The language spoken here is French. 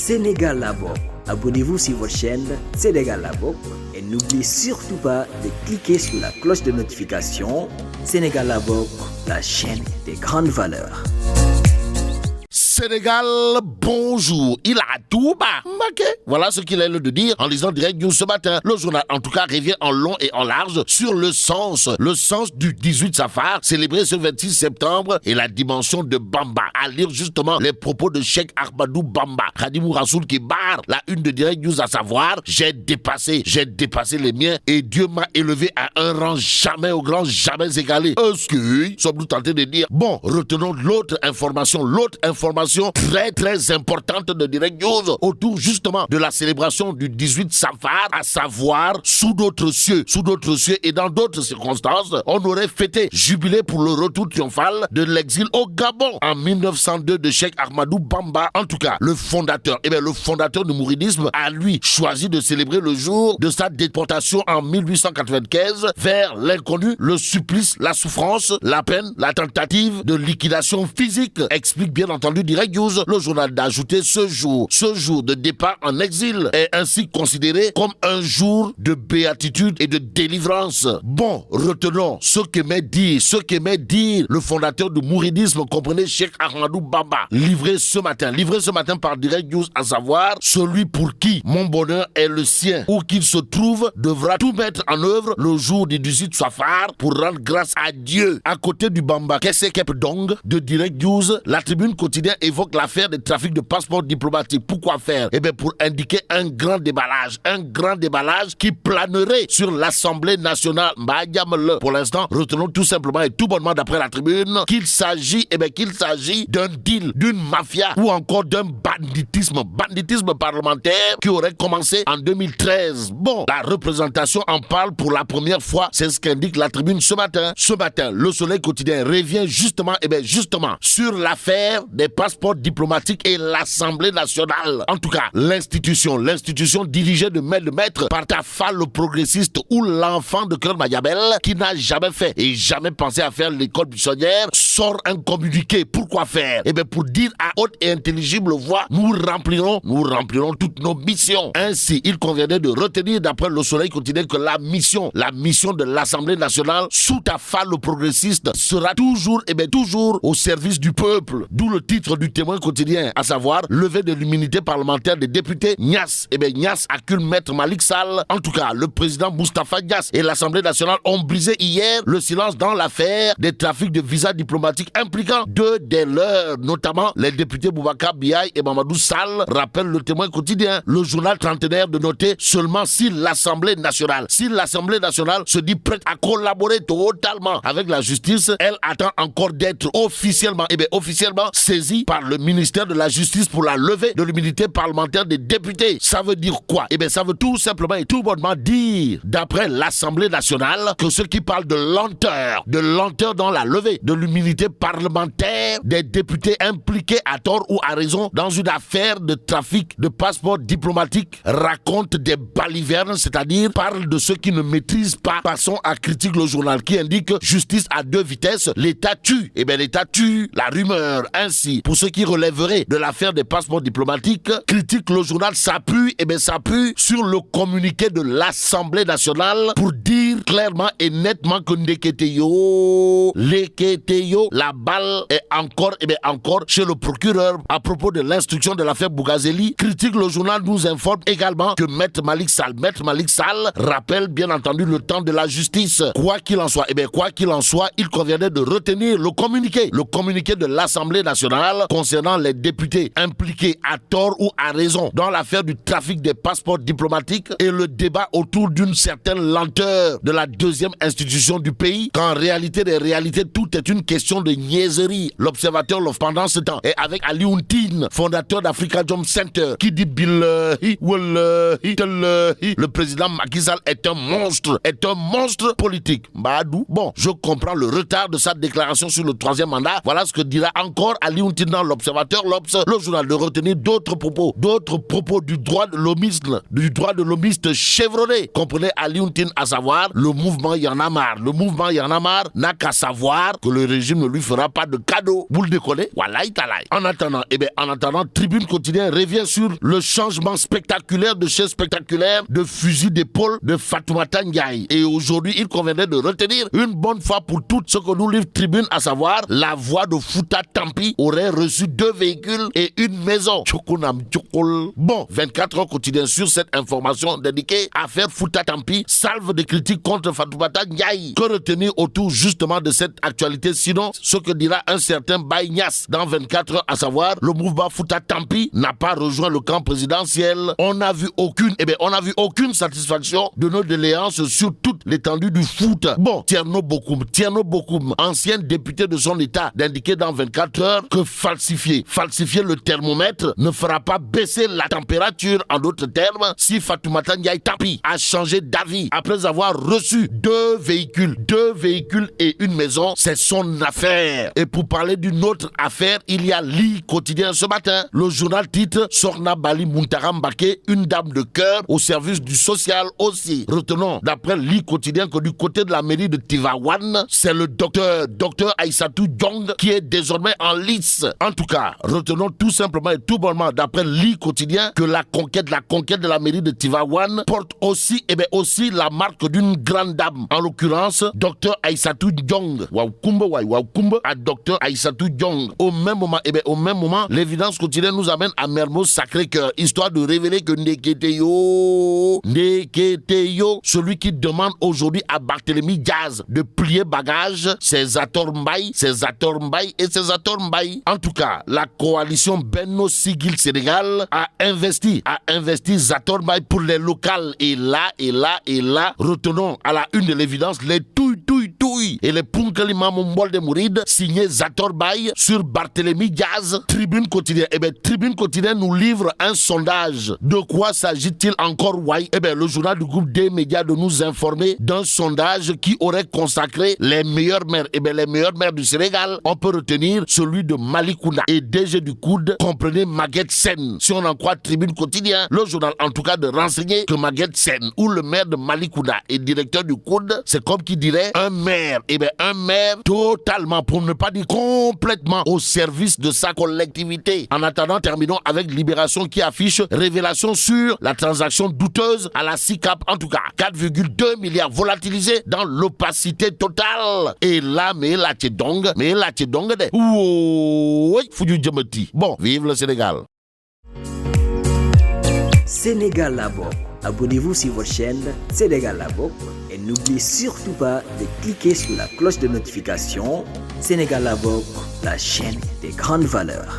Sénégal la bokk. Abonnez-vous sur votre chaîne Sénégal la bokk et n'oubliez surtout pas de cliquer sur la cloche de notification. Sénégal la bokk, la chaîne des grandes valeurs. Sénégal, bonjour. Il a tout bas. Voilà ce qu'il est de dire en lisant Direct News ce matin. Le journal, en tout cas, revient en long et en large sur le sens du 18 Safar, célébré ce 26 septembre, et la dimension de Bamba. À lire justement les propos de Cheikh Ahmadou Bamba, Khadimou Rassoul, qui barre la une de Direct News, à savoir: j'ai dépassé les miens et Dieu m'a élevé à un rang jamais au grand, jamais égalé. Est-ce que sommes-nous tentés de dire? Bon, retenons l'autre information très très importante de Direct News autour justement de la célébration du 18 Safar, à savoir sous d'autres cieux et dans d'autres circonstances, on aurait fêté, jubilé pour le retour triomphal de l'exil au Gabon en 1902 de Cheikh Ahmadou Bamba. En tout cas, le fondateur du mouridisme a lui choisi de célébrer le jour de sa déportation en 1895 vers l'inconnu, le supplice, la souffrance, la peine, la tentative de liquidation physique, explique bien entendu Direct News. Le journal d'ajouter ce jour de départ en exil est ainsi considéré comme un jour de béatitude et de délivrance. Bon, retenons ce qu'aimait dire le fondateur du mouridisme, comprenez, Cheikh Ahmadou Bamba, livré ce matin par Direct News, à savoir: celui pour qui mon bonheur est le sien, où qu'il se trouve, devra tout mettre en œuvre le jour du 18 Safar pour rendre grâce à Dieu. À côté du Bamba Kesekep Dong de Direct News, la Tribune quotidien évoque l'affaire des trafics de passeports diplomatiques. Pourquoi faire? Pour indiquer un grand déballage qui planerait sur l'Assemblée nationale. Pour l'instant, retenons tout simplement et tout bonnement d'après la Tribune qu'il s'agit d'un deal, d'une mafia ou encore d'un banditisme parlementaire qui aurait commencé en 2013. Bon, la représentation en parle pour la première fois, c'est ce qu'indique la Tribune ce matin. Ce matin, le Soleil quotidien revient justement sur l'affaire des passeports diplomatiques et l'Assemblée nationale. En tout cas, l'institution dirigée de maître par Tafa le progressiste ou l'enfant de Cœur Mayabel, qui n'a jamais fait et jamais pensé à faire l'école buissonnière, sort un communiqué. Pourquoi faire? Pour dire à haute et intelligible voix: nous remplirons toutes nos missions. Ainsi, il conviendrait de retenir d'après le Soleil quotidien que la mission de l'Assemblée nationale sous Tafa le progressiste sera toujours au service du peuple. D'où le titre du Témoin quotidien, à savoir: levée de l'immunité parlementaire des députés. Niasse accuse Maître Malick Sall. En tout cas, le président Moustapha Niasse et l'Assemblée nationale ont brisé hier le silence dans l'affaire des trafics de visas diplomatiques impliquant deux des leurs, notamment les députés Boubacar Biaï et Mamadou Sall, rappelle le Témoin quotidien. Le journal trentenaire de noter seulement si l'Assemblée nationale se dit prête à collaborer totalement avec la justice, elle attend encore d'être officiellement saisie par le ministère de la Justice pour la levée de l'immunité parlementaire des députés. Ça veut dire quoi? Ça veut tout simplement et tout bonnement dire, d'après l'Assemblée nationale, que ceux qui parlent de lenteur dans la levée de l'immunité parlementaire des députés impliqués à tort ou à raison dans une affaire de trafic de passeports diplomatiques racontent des balivernes, c'est-à-dire parlent de ceux qui ne maîtrisent pas. Passons à critique le journal qui indique justice à deux vitesses. L'État tue. L'État tue la rumeur. Ainsi, pour ceux qui relèveraient de l'affaire des passeports diplomatiques, critique le journal s'appuie sur le communiqué de l'Assemblée nationale pour dire clairement et nettement que Leketeyo, la balle est encore chez le procureur à propos de l'instruction de l'affaire Bougazeli. Critique le journal nous informe également que Maître Malick Sall rappelle bien entendu le temps de la justice. Quoi qu'il en soit, il conviendrait de retenir le communiqué de l'Assemblée nationale concernant les députés impliqués à tort ou à raison dans l'affaire du trafic des passeports diplomatiques et le débat autour d'une certaine lenteur de la deuxième institution du pays, qu'en réalité des réalités, tout est une question de niaiserie. L'Observateur pendant ce temps est avec Ali Ountine, fondateur d'Africa Jom Center, qui dit billahi wallahi tallahi, le président Macky Sall est un monstre politique. Bon, je comprends le retard de sa déclaration sur le troisième mandat. Voilà ce que dira encore Ali Ountine Quotidien, l'Observateur, l'Obs, le journal de retenir d'autres propos du droit de l'homiste chevronné. Comprenez Alioune, à savoir le mouvement Y en a marre. Le mouvement Y en a marre n'a qu'à savoir que le régime ne lui fera pas de cadeau. Vous le décollez? Wallahi talaï. En attendant, Tribune Quotidien revient sur le changement spectaculaire de chef spectaculaire de fusil d'épaule de Fatoumata Ndiaye. Et aujourd'hui, il conviendrait de retenir une bonne fois pour toutes ce que nous livre Tribune, à savoir la voix de Fouta Tampi aurait reçu 2 véhicules et une maison. Bon, 24 heures quotidien sur cette information dédiée affaire Fouta Tampi, salve de critiques contre Fatoumata Ndiaye. Que retenir autour justement de cette actualité, sinon ce que dira un certain Baïnias dans 24 heures, à savoir le mouvement Fouta Tampi n'a pas rejoint le camp présidentiel. On n'a vu aucune satisfaction de nos doléances sur toute l'étendue du foot. Bon, Tierno Bokoum, ancien député de son état, d'indiquer dans 24 heures que falsifier le thermomètre ne fera pas baisser la température. En d'autres termes, si Fatoumata Ndiaye Tampi a changé d'avis après avoir reçu 2 véhicules et une maison, c'est son affaire. Et pour parler d'une autre affaire, il y a Li Quotidien ce matin. Le journal titre Sorna Bali Muntara Mbake, une dame de cœur au service du social aussi. Retenons d'après Li Quotidien que du côté de la mairie de Tivaouane, c'est le docteur Aïssatou Diong qui est désormais en lice. En tout cas, retenons tout simplement et tout bonnement d'après Li Quotidien que la conquête de la mairie de Tivaouane porte aussi la marque d'une grande dame. En l'occurrence, docteur Aïssatou Diong. Waoukoumba à docteur Aïssatou Diong. Au même moment, l'évidence quotidienne nous amène à Mermoz Sacré-Cœur, histoire de révéler que Ndeketeyo, celui qui demande aujourd'hui à Barthélémy Diaz de plier bagage, c'est Zator Mbaye. En tout cas, la coalition Benno Sigil Sénégal a investi Zator Mbaye pour les locales. Et là, retenons à la une de l'évidence les touilles et les Punkalima Mombol de Mouride signé Zator Mbaye sur Barthélémy Diaz. Tribune Quotidien nous livre un sondage. De quoi s'agit-il encore, le journal du groupe des médias de nous informer d'un sondage qui aurait consacré les meilleures mères. Les meilleures mères du Sénégal, on peut retenir celui de Malikounda et DG du COUD, comprenez Maguette Sen. Si on en croit Tribune Quotidien, le journal en tout cas de renseigner que Maguette Sen ou le maire de Malikounda et directeur du COUD, c'est comme qui dirait un maire totalement, pour ne pas dire complètement, au service de sa collectivité. En attendant, terminons avec Libération qui affiche révélation sur la transaction douteuse à la SICAP. En tout cas, 4,2 milliards volatilisés dans l'opacité totale. Et là, mais là, t'es donc de. Oui, foudu djamati. Bon, vive le Sénégal. Sénégal la bokk. Abonnez-vous sur votre chaîne Sénégal la bokk et n'oubliez surtout pas de cliquer sur la cloche de notification. Sénégal la bokk, la chaîne des grandes valeurs.